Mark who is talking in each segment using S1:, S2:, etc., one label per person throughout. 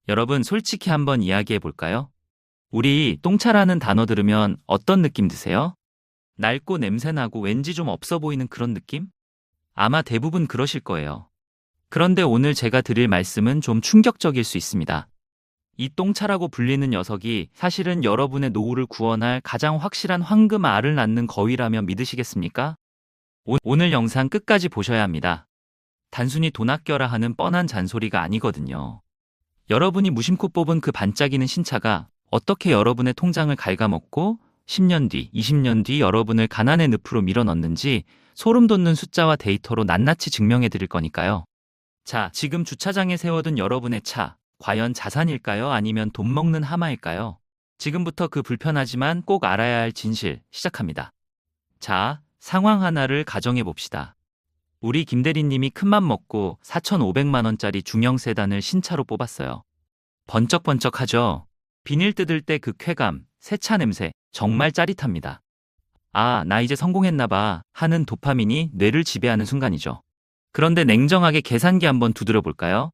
S1: 여러분, 솔직히 한번 이야기해 볼까요? 우리 똥차라는 단어 들으면 어떤 느낌 드세요? 낡고 냄새나고 왠지 좀 없어 보이는 그런 느낌? 아마 대부분 그러실 거예요. 그런데 오늘 제가 드릴 말씀은 좀 충격적일 수 있습니다. 이 똥차라고 불리는 녀석이 사실은 여러분의 노후를 구원할 가장 확실한 황금 알을 낳는 거위라면 믿으시겠습니까? 오늘 영상 끝까지 보셔야 합니다. 단순히 돈 아껴라 하는 뻔한 잔소리가 아니거든요. 여러분이 무심코 뽑은 그 반짝이는 신차가 어떻게 여러분의 통장을 갉아먹고 10년 뒤, 20년 뒤 여러분을 가난의 늪으로 밀어넣는지 소름 돋는 숫자와 데이터로 낱낱이 증명해 드릴 거니까요. 자, 지금 주차장에 세워둔 여러분의 차, 과연 자산일까요? 아니면 돈 먹는 하마일까요? 지금부터 그 불편하지만 꼭 알아야 할 진실 시작합니다. 자, 상황 하나를 가정해 봅시다. 우리 김 대리님이 큰맘 먹고 4,500만 원짜리 중형 세단을 신차로 뽑았어요. 번쩍번쩍하죠? 비닐 뜯을 때 그 쾌감, 새 차 냄새, 정말 짜릿합니다. 아, 나 이제 성공했나 봐 하는 도파민이 뇌를 지배하는 순간이죠. 그런데 냉정하게 계산기 한번 두드려 볼까요?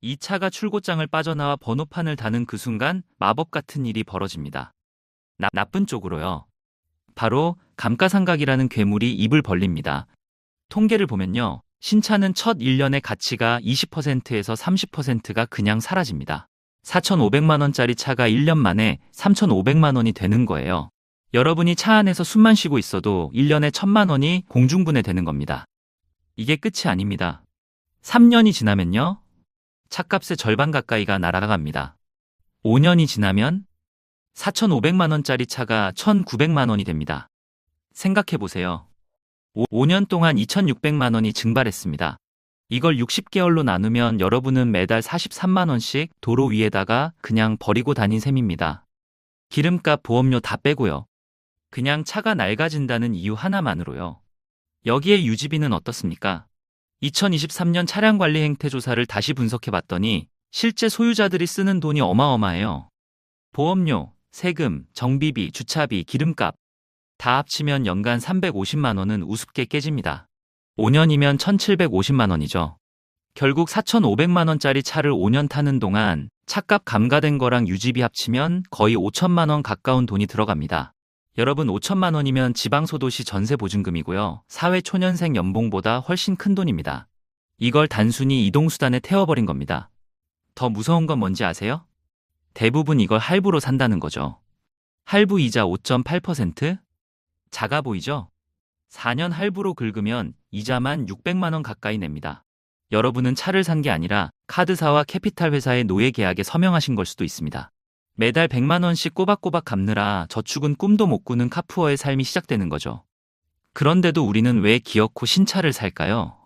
S1: 이 차가 출고장을 빠져나와 번호판을 다는 그 순간 마법 같은 일이 벌어집니다. 나쁜 쪽으로요. 바로 감가상각이라는 괴물이 입을 벌립니다. 통계를 보면요. 신차는 첫 1년의 가치가 20%에서 30%가 그냥 사라집니다. 4,500만 원짜리 차가 1년 만에 3,500만 원이 되는 거예요. 여러분이 차 안에서 숨만 쉬고 있어도 1년에 1,000만 원이 공중분해되는 겁니다. 이게 끝이 아닙니다. 3년이 지나면요. 차값의 절반 가까이가 날아갑니다. 5년이 지나면 4,500만 원짜리 차가 1,900만 원이 됩니다. 생각해 보세요. 5년 동안 2,600만 원이 증발했습니다. 이걸 60개월로 나누면 여러분은 매달 43만 원씩 도로 위에다가 그냥 버리고 다닌 셈입니다. 기름값, 보험료 다 빼고요. 그냥 차가 낡아진다는 이유 하나만으로요. 여기에 유지비는 어떻습니까? 2023년 차량관리 행태 조사를 다시 분석해 봤더니 실제 소유자들이 쓰는 돈이 어마어마해요. 보험료, 세금, 정비비, 주차비, 기름값 다 합치면 연간 350만 원은 우습게 깨집니다. 5년이면 1,750만 원이죠. 결국 4,500만 원짜리 차를 5년 타는 동안 차값 감가된 거랑 유지비 합치면 거의 5천만 원 가까운 돈이 들어갑니다. 여러분, 5천만 원이면 지방소도시 전세보증금이고요. 사회초년생 연봉보다 훨씬 큰 돈입니다. 이걸 단순히 이동수단에 태워버린 겁니다. 더 무서운 건 뭔지 아세요? 대부분 이걸 할부로 산다는 거죠. 할부 이자 5.8%? 작아 보이죠? 4년 할부로 긁으면 이자만 600만 원 가까이 냅니다. 여러분은 차를 산 게 아니라 카드사와 캐피탈 회사의 노예 계약에 서명하신 걸 수도 있습니다. 매달 100만 원씩 꼬박꼬박 갚느라 저축은 꿈도 못 꾸는 카푸어의 삶이 시작되는 거죠. 그런데도 우리는 왜 기어코 신차를 살까요?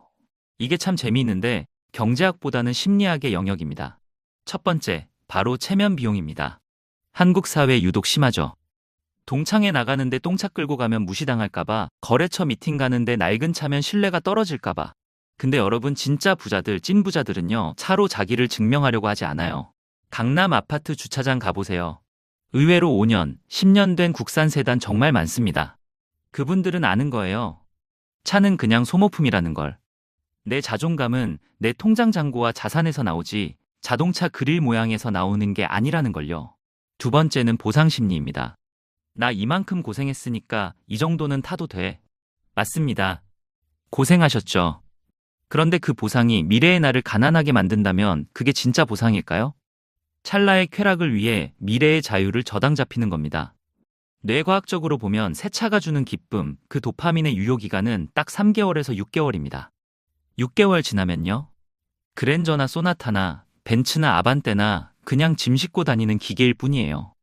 S1: 이게 참 재미있는데 경제학보다는 심리학의 영역입니다. 첫 번째, 바로 체면 비용입니다. 한국 사회 유독 심하죠. 동창회 나가는데 똥차 끌고 가면 무시당할까봐, 거래처 미팅 가는데 낡은 차면 신뢰가 떨어질까봐. 근데 여러분, 진짜 부자들, 찐 부자들은요, 차로 자기를 증명하려고 하지 않아요. 강남 아파트 주차장 가보세요. 의외로 5년, 10년 된 국산 세단 정말 많습니다. 그분들은 아는 거예요. 차는 그냥 소모품이라는 걸. 내 자존감은 내 통장 잔고와 자산에서 나오지 자동차 그릴 모양에서 나오는 게 아니라는 걸요. 두 번째는 보상 심리입니다. 나 이만큼 고생했으니까 이 정도는 타도 돼. 맞습니다. 고생하셨죠. 그런데 그 보상이 미래의 나를 가난하게 만든다면 그게 진짜 보상일까요? 찰나의 쾌락을 위해 미래의 자유를 저당 잡히는 겁니다. 뇌과학적으로 보면 새 차가 주는 기쁨, 그 도파민의 유효기간은 딱 3개월에서 6개월입니다. 6개월 지나면요. 그랜저나 소나타나 벤츠나 아반떼나 그냥 짐 싣고 다니는 기계일 뿐이에요.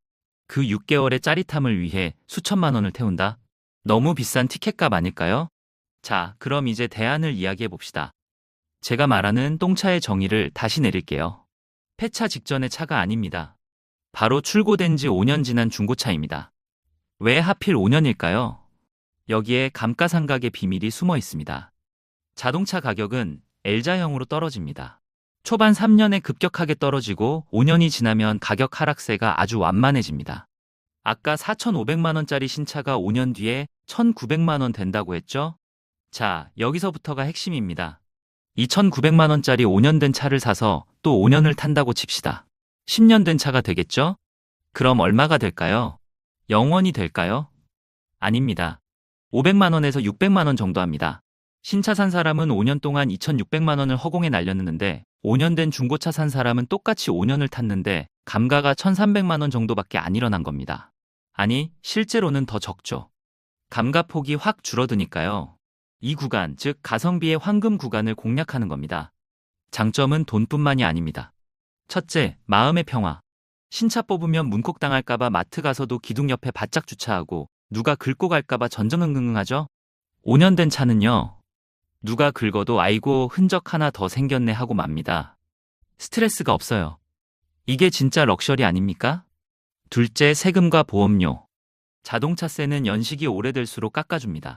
S1: 그 6개월의 짜릿함을 위해 수천만 원을 태운다? 너무 비싼 티켓값 아닐까요? 자, 그럼 이제 대안을 이야기해 봅시다. 제가 말하는 똥차의 정의를 다시 내릴게요. 폐차 직전의 차가 아닙니다. 바로 출고된 지 5년 지난 중고차입니다. 왜 하필 5년일까요? 여기에 감가상각의 비밀이 숨어 있습니다. 자동차 가격은 L자형으로 떨어집니다. 초반 3년에 급격하게 떨어지고 5년이 지나면 가격 하락세가 아주 완만해집니다. 아까 4,500만 원짜리 신차가 5년 뒤에 1,900만 원 된다고 했죠? 자, 여기서부터가 핵심입니다. 2,900만 원짜리 5년 된 차를 사서 또 5년을 탄다고 칩시다. 10년 된 차가 되겠죠? 그럼 얼마가 될까요? 0원이 될까요? 아닙니다. 500만 원에서 600만 원 정도 합니다. 신차 산 사람은 5년 동안 2,600만 원을 허공에 날렸는데 5년 된 중고차 산 사람은 똑같이 5년을 탔는데 감가가 1,300만 원 정도밖에 안 일어난 겁니다. 아니, 실제로는 더 적죠. 감가폭이 확 줄어드니까요. 이 구간, 즉 가성비의 황금 구간을 공략하는 겁니다. 장점은 돈뿐만이 아닙니다. 첫째, 마음의 평화. 신차 뽑으면 문콕당할까봐 마트 가서도 기둥 옆에 바짝 주차하고 누가 긁고 갈까봐 전전긍긍하죠? 5년 된 차는요. 누가 긁어도 아이고 흔적 하나 더 생겼네 하고 맙니다. 스트레스가 없어요. 이게 진짜 럭셔리 아닙니까? 둘째, 세금과 보험료. 자동차세는 연식이 오래될수록 깎아줍니다.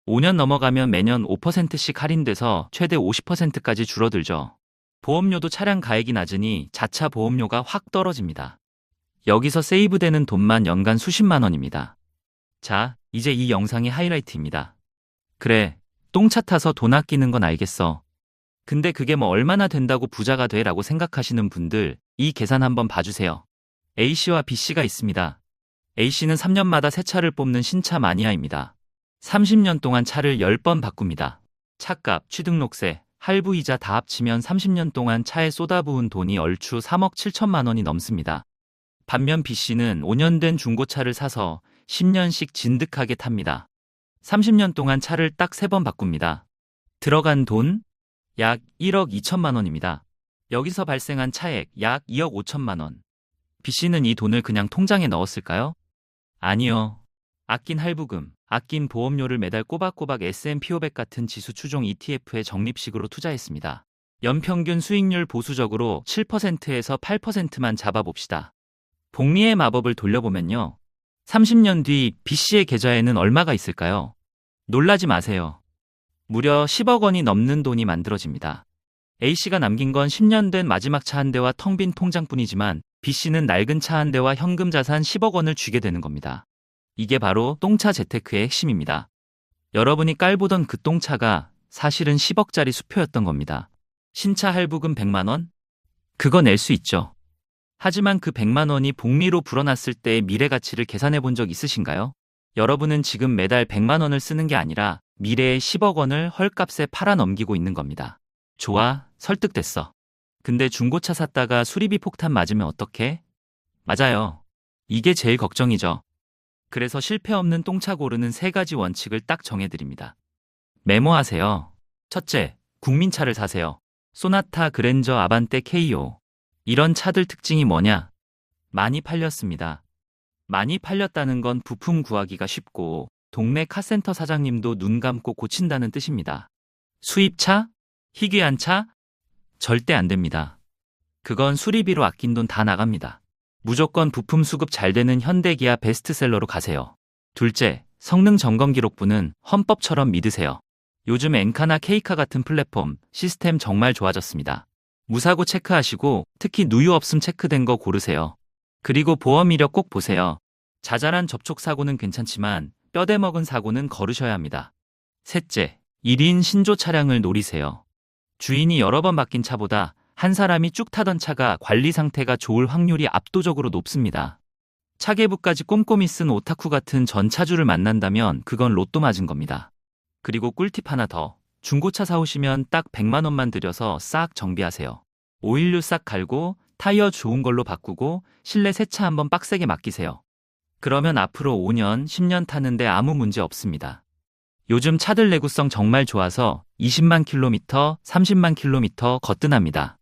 S1: 5년 넘어가면 매년 5%씩 할인돼서 최대 50%까지 줄어들죠. 보험료도 차량 가액이 낮으니 자차 보험료가 확 떨어집니다. 여기서 세이브되는 돈만 연간 수십만 원입니다. 자, 이제 이 영상의 하이라이트입니다. 그래, 똥차 타서 돈 아끼는 건 알겠어. 근데 그게 뭐 얼마나 된다고 부자가 돼 라고 생각하시는 분들, 이 계산 한번 봐주세요. A씨와 B씨가 있습니다. A씨는 3년마다 새 차를 뽑는 신차 마니아입니다. 30년 동안 차를 10번 바꿉니다. 차값, 취등록세, 할부이자 다 합치면 30년 동안 차에 쏟아부은 돈이 얼추 3억 7천만 원이 넘습니다. 반면 B씨는 5년 된 중고차를 사서 10년씩 진득하게 탑니다. 30년 동안 차를 딱 3번 바꿉니다. 들어간 돈? 약 1억 2천만 원입니다. 여기서 발생한 차액 약 2억 5천만 원. B씨는 이 돈을 그냥 통장에 넣었을까요? 아니요. 아낀 할부금, 아낀 보험료를 매달 꼬박꼬박 S&P 500 같은 지수 추종 ETF에 적립식으로 투자했습니다. 연평균 수익률 보수적으로 7%에서 8%만 잡아봅시다. 복리의 마법을 돌려보면요. 30년 뒤 B씨의 계좌에는 얼마가 있을까요? 놀라지 마세요. 무려 10억 원이 넘는 돈이 만들어집니다. A씨가 남긴 건 10년 된 마지막 차 한 대와 텅 빈 통장뿐이지만 B씨는 낡은 차 한 대와 현금 자산 10억 원을 쥐게 되는 겁니다. 이게 바로 똥차 재테크의 핵심입니다. 여러분이 깔보던 그 똥차가 사실은 10억짜리 수표였던 겁니다. 신차 할부금 100만 원? 그거 낼 수 있죠. 하지만 그 100만 원이 복리로 불어났을 때의 미래 가치를 계산해 본 적 있으신가요? 여러분은 지금 매달 100만 원을 쓰는 게 아니라 미래의 10억 원을 헐값에 팔아넘기고 있는 겁니다. 좋아, 설득됐어. 근데 중고차 샀다가 수리비 폭탄 맞으면 어떡해? 맞아요. 이게 제일 걱정이죠. 그래서 실패 없는 똥차 고르는 3가지 원칙을 딱 정해드립니다. 메모하세요. 첫째, 국민차를 사세요. 소나타, 그랜저, 아반떼, K5. 이런 차들 특징이 뭐냐? 많이 팔렸습니다. 많이 팔렸다는 건 부품 구하기가 쉽고 동네 카센터 사장님도 눈 감고 고친다는 뜻입니다. 수입차? 희귀한 차? 절대 안 됩니다. 그건 수리비로 아낀 돈 다 나갑니다. 무조건 부품 수급 잘 되는 현대기아 베스트셀러로 가세요. 둘째, 성능 점검 기록부는 헌법처럼 믿으세요. 요즘 엔카나 케이카 같은 플랫폼, 시스템 정말 좋아졌습니다. 무사고 체크하시고 특히 누유 없음 체크된 거 고르세요. 그리고 보험 이력 꼭 보세요. 자잘한 접촉 사고는 괜찮지만 뼈대 먹은 사고는 거르셔야 합니다. 셋째, 1인 신조 차량을 노리세요. 주인이 여러 번 바뀐 차보다 한 사람이 쭉 타던 차가 관리 상태가 좋을 확률이 압도적으로 높습니다. 차계부까지 꼼꼼히 쓴 오타쿠 같은 전차주를 만난다면 그건 로또 맞은 겁니다. 그리고 꿀팁 하나 더. 중고차 사오시면 딱 100만 원만 들여서 싹 정비하세요. 오일류 싹 갈고 타이어 좋은 걸로 바꾸고 실내 세차 한번 빡세게 맡기세요. 그러면 앞으로 5년, 10년 타는데 아무 문제 없습니다. 요즘 차들 내구성 정말 좋아서 20만 킬로미터, 30만 킬로미터 거뜬합니다.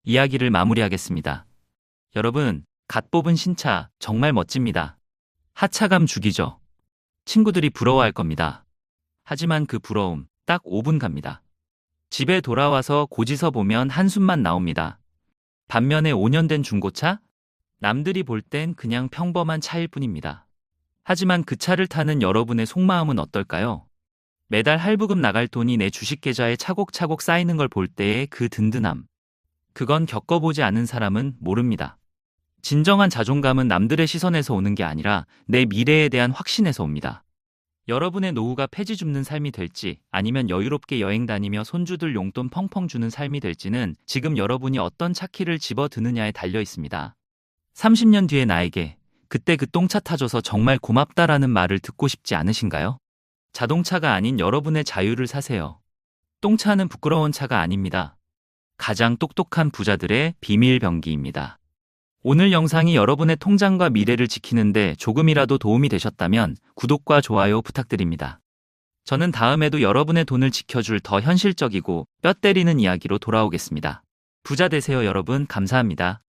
S1: 이야기를 마무리하겠습니다. 여러분, 갓 뽑은 신차 정말 멋집니다. 하차감 죽이죠. 친구들이 부러워할 겁니다. 하지만 그 부러움 딱 5분 갑니다. 집에 돌아와서 고지서 보면 한숨만 나옵니다. 반면에 5년 된 중고차? 남들이 볼 땐 그냥 평범한 차일 뿐입니다. 하지만 그 차를 타는 여러분의 속마음은 어떨까요? 매달 할부금 나갈 돈이 내 주식 계좌에 차곡차곡 쌓이는 걸 볼 때의 그 든든함. 그건 겪어보지 않은 사람은 모릅니다. 진정한 자존감은 남들의 시선에서 오는 게 아니라 내 미래에 대한 확신에서 옵니다. 여러분의 노후가 폐지 줍는 삶이 될지 아니면 여유롭게 여행 다니며 손주들 용돈 펑펑 주는 삶이 될지는 지금 여러분이 어떤 차키를 집어드느냐에 달려 있습니다. 30년 뒤에 나에게 그때 그 똥차 타줘서 정말 고맙다라는 말을 듣고 싶지 않으신가요? 자동차가 아닌 여러분의 자유를 사세요. 똥차는 부끄러운 차가 아닙니다. 가장 똑똑한 부자들의 비밀 병기입니다. 오늘 영상이 여러분의 통장과 미래를 지키는데 조금이라도 도움이 되셨다면 구독과 좋아요 부탁드립니다. 저는 다음에도 여러분의 돈을 지켜줄 더 현실적이고 뼈 때리는 이야기로 돌아오겠습니다. 부자 되세요, 여러분. 감사합니다.